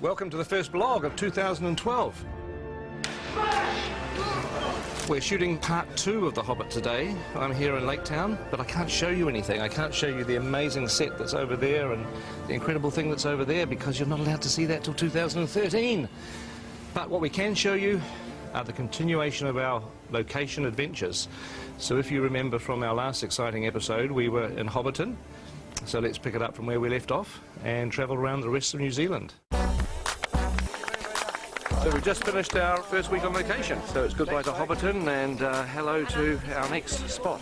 Welcome to the first vlog of 2012. We're shooting part 2 of The Hobbit today. I'm here in Lake Town, but I can't show you anything. I can't show you the amazing set that's over there and the incredible thing that's over there because you're not allowed to see that till 2013. But what we can show you are the continuation of our location adventures. So if you remember from our last exciting episode, we were in Hobbiton. So let's pick it up from where we left off and travel around the rest of New Zealand. So we've just finished our first week on location. So it's goodbye to Hobbiton and hello to our next spot.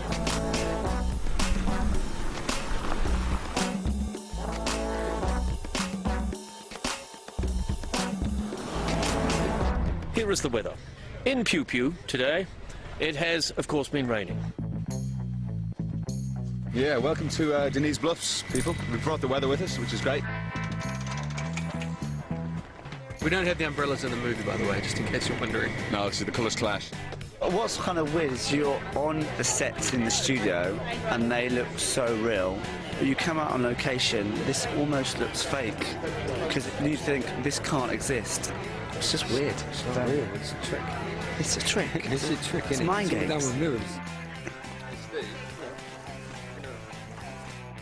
Here is the weather. In Pew Pew today, it has, of course, been raining. Yeah, welcome to Denise Bluffs, people. We brought the weather with us, which is great. We don't have the umbrellas in the movie, by the way, just in case you're wondering. No, it's the colours clash. What's kind of weird is you're on the sets in the studio and they look so real. But you come out on location, this almost looks fake because you think this can't exist. It's just weird. It's very weird. It's a trick. It's a trick. It's a trick. It's mind games. Done with mirrors.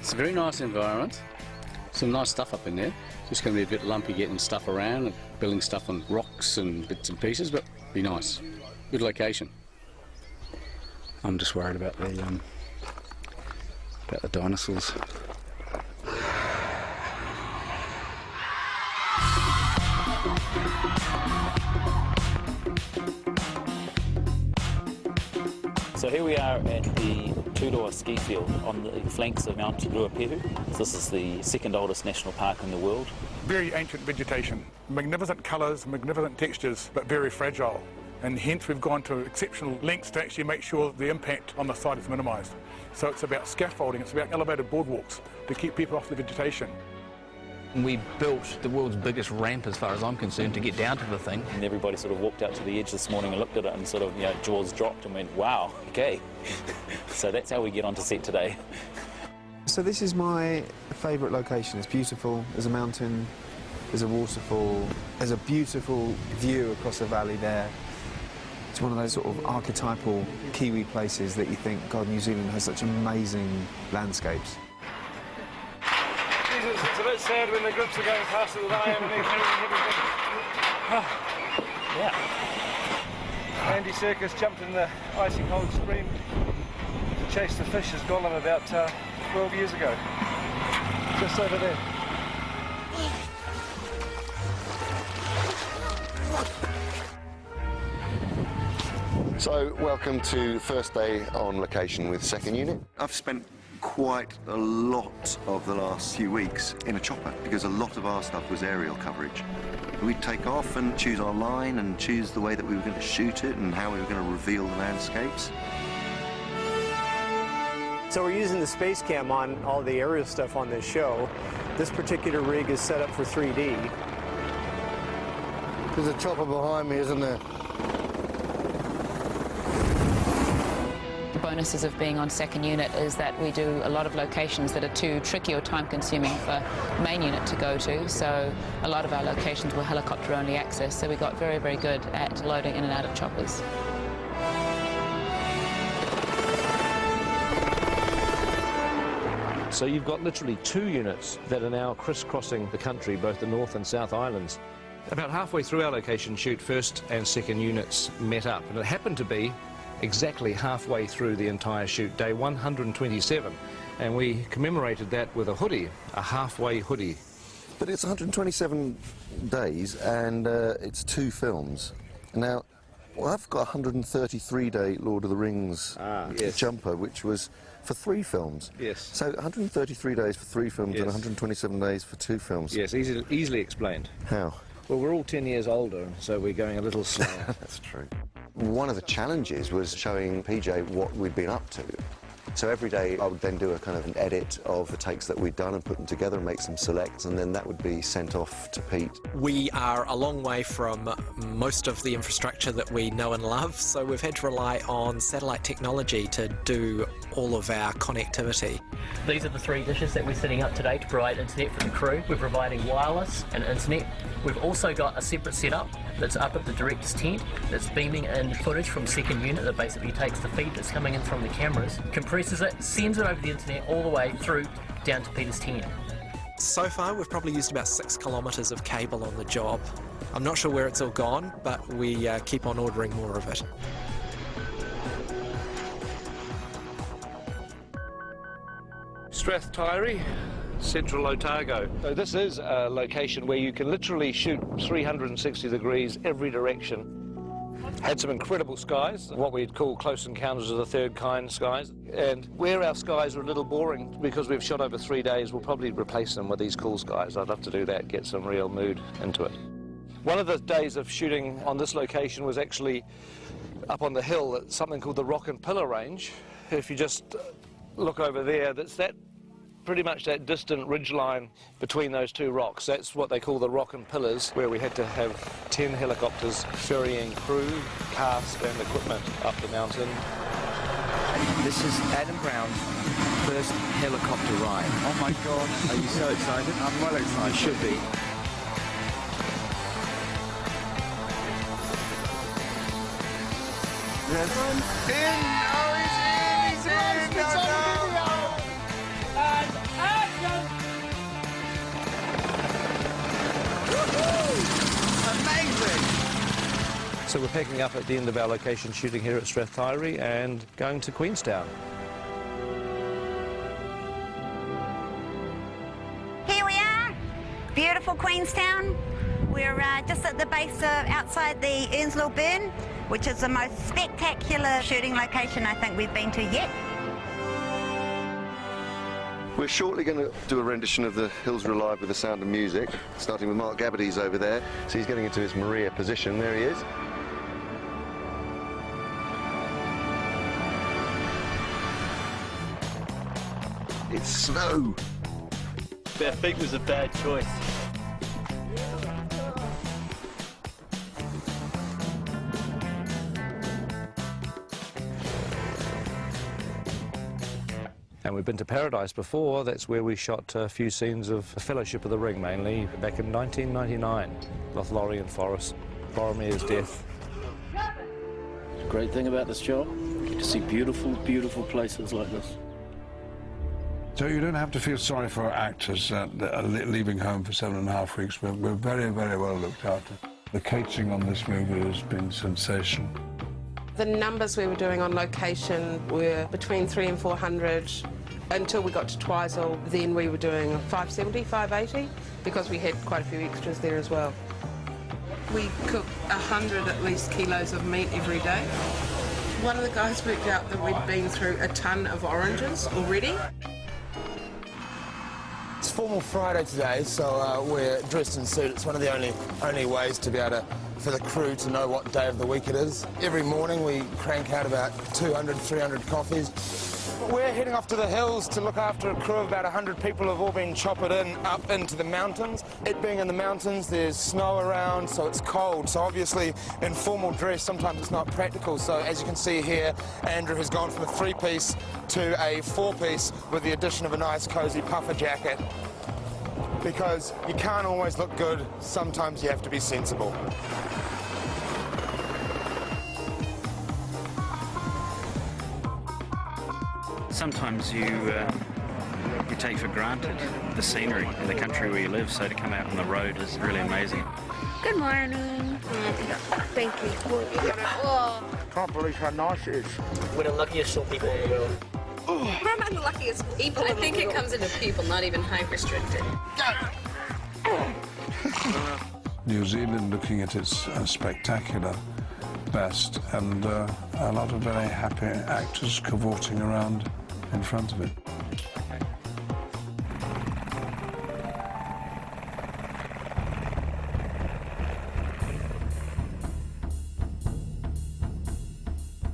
It's a very nice environment. Some nice stuff up in there. Just going to be a bit lumpy getting stuff around and building stuff on rocks and bits and pieces, but be nice. Good location. I'm just worried about the dinosaurs. So here we are at the Tudoa ski field on the flanks of Mount Ruapehu. So this is the second oldest national park in the world. Very ancient vegetation, magnificent colours, magnificent textures, but very fragile. And hence we've gone to exceptional lengths to actually make sure the impact on the site is minimised. So it's about scaffolding, it's about elevated boardwalks to keep people off the vegetation. We built the world's biggest ramp, as far as I'm concerned, to get down to the thing. And everybody sort of walked out to the edge this morning and looked at it and sort of, jaws dropped and went, wow, okay. So that's how we get onto set today. So this is my favourite location. It's beautiful. There's a mountain, there's a waterfall, there's a beautiful view across the valley there. It's one of those sort of archetypal Kiwi places that you think, God, New Zealand has such amazing landscapes. Jesus, it's a bit sad when the groups are going faster than I am and they're carrying everything. Yeah. Andy Serkis jumped in the icy cold stream to chase the fish as Gollum about 12 years ago. Just over there. So, welcome to first day on location with second unit. I've spent quite a lot of the last few weeks in a chopper because a lot of our stuff was aerial coverage. We'd take off and choose our line and choose the way that we were going to shoot it and how we were going to reveal the landscapes. So we're using the space cam on all the aerial stuff on this show. This particular rig is set up for 3D. There's a chopper behind me, isn't there? The bonuses of being on second unit is that we do a lot of locations that are too tricky or time-consuming for main unit to go to. So a lot of our locations were helicopter-only access, so we got very, very good at loading in and out of choppers. So you've got literally 2 units that are now crisscrossing the country, both the North and South Islands. About halfway through our location shoot, first and second units met up, and it happened to be exactly halfway through the entire shoot, day 127, and we commemorated that with a hoodie, a halfway hoodie. But it's 127 days and it's 2 films. Now, I've got a 133-day Lord of the Rings jumper, which was for 3 films. Yes. So 133 days for 3 films and 127 days for 2 films. Yes, easily explained. How? Well, we're all 10 years older, so we're going a little slower. That's true. One of the challenges was showing PJ what we'd been up to. So every day I would then do a kind of an edit of the takes that we'd done and put them together and make some selects, and then that would be sent off to Pete. We are a long way from most of the infrastructure that we know and love, so we've had to rely on satellite technology to do all of our connectivity. These are the 3 dishes that we're setting up today to provide internet for the crew. We're providing wireless and internet. We've also got a separate setup that's up at the director's tent that's beaming in footage from second unit that basically takes the feed that's coming in from the cameras, compresses it, sends it over the internet all the way through down to Peter's tent. So far, we've probably used about 6 kilometres of cable on the job. I'm not sure where it's all gone, but we keep on ordering more of it. Strathtyre, Central Otago. So this is a location where you can literally shoot 360 degrees every direction. Had some incredible skies, what we'd call close encounters of the third kind skies. And where our skies are a little boring because we've shot over 3 days, we'll probably replace them with these cool skies. I'd love to do that, get some real mood into it. One of the days of shooting on this location was actually up on the hill at something called the Rock and Pillar Range. If you just look over there, that's pretty much that distant ridge line between those 2 rocks. That's what they call the Rock and Pillars, where we had to have 10 helicopters ferrying crew, cast and equipment up the mountain. This is Adam Brown's first helicopter ride. Oh my gosh. Are you so excited? I'm well excited. You should be. Yes. In! Oh, he's in! He's in! No, no! And action! Amazing! So we're picking up at the end of our location shooting here at Strathtyre and going to Queenstown. Here we are, beautiful Queenstown. We're just at the base outside the Earnslow Burn, which is the most spectacular shooting location I think we've been to yet. We're shortly going to do a rendition of The Hills Are Alive with the Sound of Music, starting with Mark Gabbardy's over there. So he's getting into his Maria position. There he is. It's snow. Our feet was a bad choice. And we've been to Paradise before. That's where we shot a few scenes of Fellowship of the Ring, mainly, back in 1999. Lothlorien Forest, Boromir's death. The great thing about this job, you get to see beautiful, beautiful places like this. So you don't have to feel sorry for actors that are leaving home for 7.5 weeks. We're very, very well looked after. The catering on this movie has been sensational. The numbers we were doing on location were between 300 and 400 until we got to Twizel. Then we were doing 570, 580 because we had quite a few extras there as well. We cook 100 at least kilos of meat every day. One of the guys worked out that we'd been through a ton of oranges already. It's formal Friday today, so we're dressed in suit. It's one of the only ways to be able to, for the crew to know what day of the week it is. Every morning we crank out about 200, 300 coffees. We're heading off to the hills to look after a crew of about 100 people who've all been choppered in up into the mountains. It being in the mountains, there's snow around, so it's cold. So obviously in formal dress, sometimes it's not practical. So as you can see here, Andrew has gone from a 3-piece to a 4-piece with the addition of a nice cozy puffer jacket. Because you can't always look good, sometimes you have to be sensible. Sometimes you take for granted the scenery in the country where you live, so to come out on the road is really amazing. Good morning. Thank you. Oh. Can't believe how nice it is. We're the luckiest short people in the world. We're not the luckiest people. I think it comes into people, not even height restricted. New Zealand looking at its spectacular best, and a lot of very happy actors cavorting around in front of it.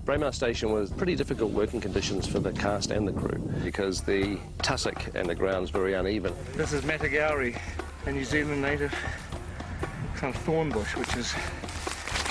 Braemar Station was pretty difficult working conditions for the cast and the crew because the tussock and the ground's very uneven. This is Matagauri, a New Zealand native kind of thorn bush, which is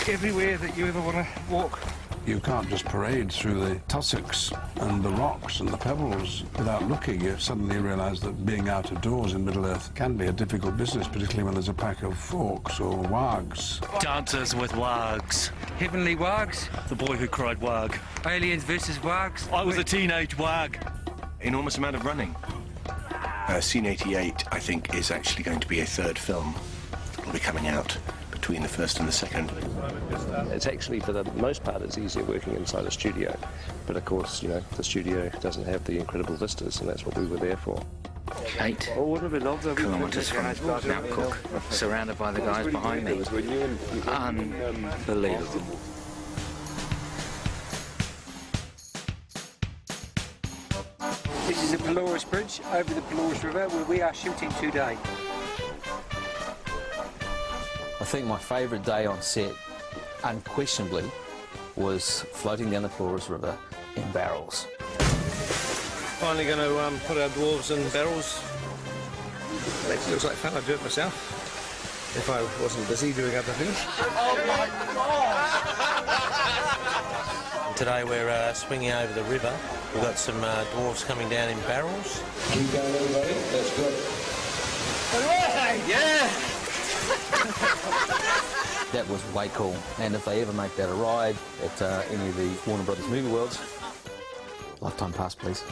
everywhere that you ever want to walk You can't just parade through the tussocks and the rocks and the pebbles without looking. You suddenly realise that being out of doors in Middle-earth can be a difficult business, particularly when there's a pack of orcs or wargs. Dancers with wargs. Heavenly wargs? The boy who cried warg. Aliens versus wargs? I was a teenage warg. Enormous amount of running. Scene 88, I think, is actually going to be a third film. It'll be coming out between the first and the second. It's actually, for the most part, it's easier working inside a studio. But of course, you know, the studio doesn't have the incredible vistas, and that's what we were there for. 8 kilometres from Mount Cook, surrounded by the guys behind me. Unbelievable. This is the Pelorus Bridge over the Pelorus River where we are shooting today. I think my favourite day on set, unquestionably, was floating down the Pelorus River in barrels. Finally going to put our dwarves in barrels. It actually looks like fun. I'd do it myself if I wasn't busy doing other things. Oh my God! Today we're swinging over the river. We've got some dwarves coming down in barrels. Keep going, everybody. That's good. Yeah! That was way cool, and if they ever make that a ride at any of the Warner Brothers movie worlds, lifetime pass, please.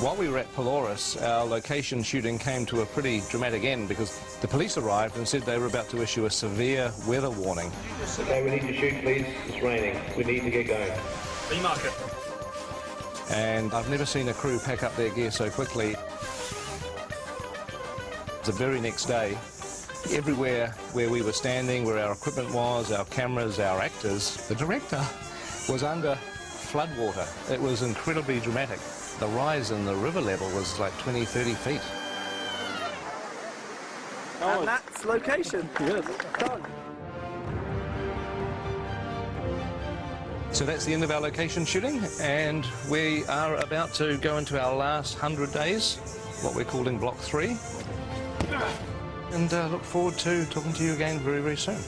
While we were at Pelorus, our location shooting came to a pretty dramatic end because the police arrived and said they were about to issue a severe weather warning. Okay, we need to shoot, please. It's raining. We need to get going. B-marker. And I've never seen a crew pack up their gear so quickly. The very next day, everywhere where we were standing, where our equipment was, our cameras, our actors, the director was under floodwater. It was incredibly dramatic. The rise in the river level was like 20, 30 feet. And that's location. Yes. Done. So that's the end of our location shooting, and we are about to go into our last 100 days, what we're calling Block 3. And look forward to talking to you again very, very soon.